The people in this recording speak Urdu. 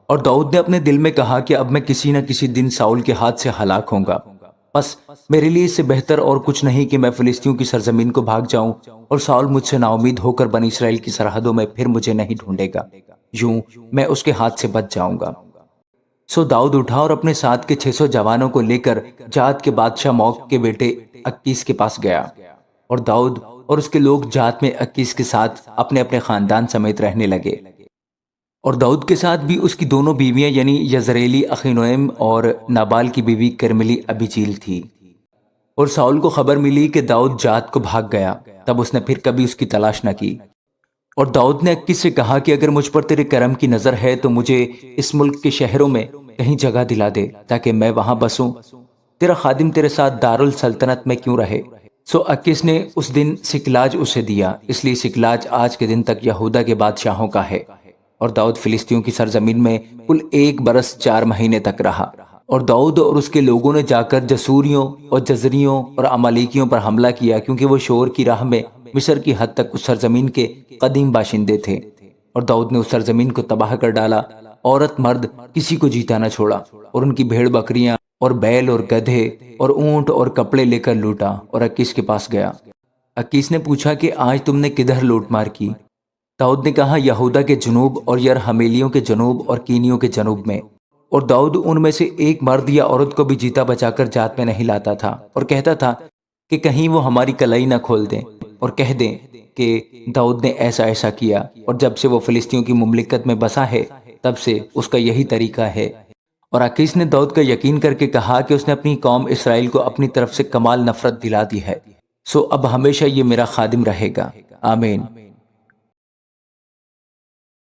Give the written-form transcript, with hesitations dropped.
اور داؤد نے اپنے دل میں کہا کہ اب میں کسی نہ کسی دن ساؤل کے ہاتھ سے ہلاک ہوں گا، بس میرے لیے اس سے بہتر اور کچھ نہیں کہ میں فلسطینیوں کی سرزمین کو بھاگ جاؤں اور ساؤل مجھ سے نا امید ہو کر بنی اسرائیل کی سرحدوں میں پھر مجھے نہیں ڈھونڈے گا، یوں میں اس کے ہاتھ سے بچ جاؤں گا۔ سو داؤد اٹھا اور اپنے ساتھ کے 600 جوانوں کو لے کر جات کے بادشاہ موق کے بیٹے اکیس کے پاس گیا، اور داؤد اور اس کے لوگ جات میں اکیس کے ساتھ اپنے اپنے خاندان سمیت رہنے لگے۔ اور داؤد کے ساتھ بھی اس کی دونوں بیویاں یعنی یزریلی اخینوئم اور نابال کی بیوی کرملی ابیچیل تھی۔ اور ساؤل کو خبر ملی کہ داؤد جات کو بھاگ گیا، تب اس نے پھر کبھی اس کی تلاش نہ کی۔ اور داؤد نے اکیس سے کہا کہ اگر مجھ پر تیرے کرم کی نظر ہے تو مجھے اس ملک کے شہروں میں کہیں جگہ دلا دے تاکہ میں وہاں بسوں، تیرا خادم تیرے ساتھ دارالسلطنت میں کیوں رہے۔ سو اکیس نے اس دن سکلاج اسے دیا، اس لیے سکلاج آج کے دن تک یہودا کے بادشاہوں کا ہے۔ اور داؤد فلسطینیوں کی سرزمین میں کل 1 برس 4 مہینے تک رہا۔ اور داؤد اور اس کے لوگوں نے جا کر جسوریوں اور جزریوں اور عمالیکیوں پر حملہ کیا، کیونکہ وہ شور کی راہ میں مصر کی حد تک اس سرزمین کے قدیم باشندے تھے۔ اور داؤد نے اس سرزمین کو تباہ کر ڈالا، عورت مرد کسی کو جیتا نہ چھوڑا، اور ان کی بھیڑ بکریاں اور بیل اور گدھے اور اونٹ اور کپڑے لے کر لوٹا اور اکیس کے پاس گیا۔ اکیس نے پوچھا کہ آج تم نے کدھر لوٹ مار کی؟ داؤد نے کہا یہودا کے جنوب اور یرحمیلیوں کے جنوب اور کینیوں کے جنوب میں۔ اور داؤد ان میں سے ایک مرد یا عورت کو بھی جیتا بچا کر جات میں نہیں لاتا تھا، اور کہتا تھا کہ کہیں وہ ہماری کلائی نہ کھول دیں اور کہہ دیں کہ داؤد نے ایسا ایسا کیا۔ اور جب سے وہ فلسطینیوں کی مملکت میں بسا ہے تب سے اس کا یہی طریقہ ہے۔ اور اکیس نے داؤد کا یقین کر کے کہا کہ اس نے اپنی قوم اسرائیل کو اپنی طرف سے کمال نفرت دلا دی ہے، سو اب ہمیشہ یہ میرا خادم رہے گا، آمین۔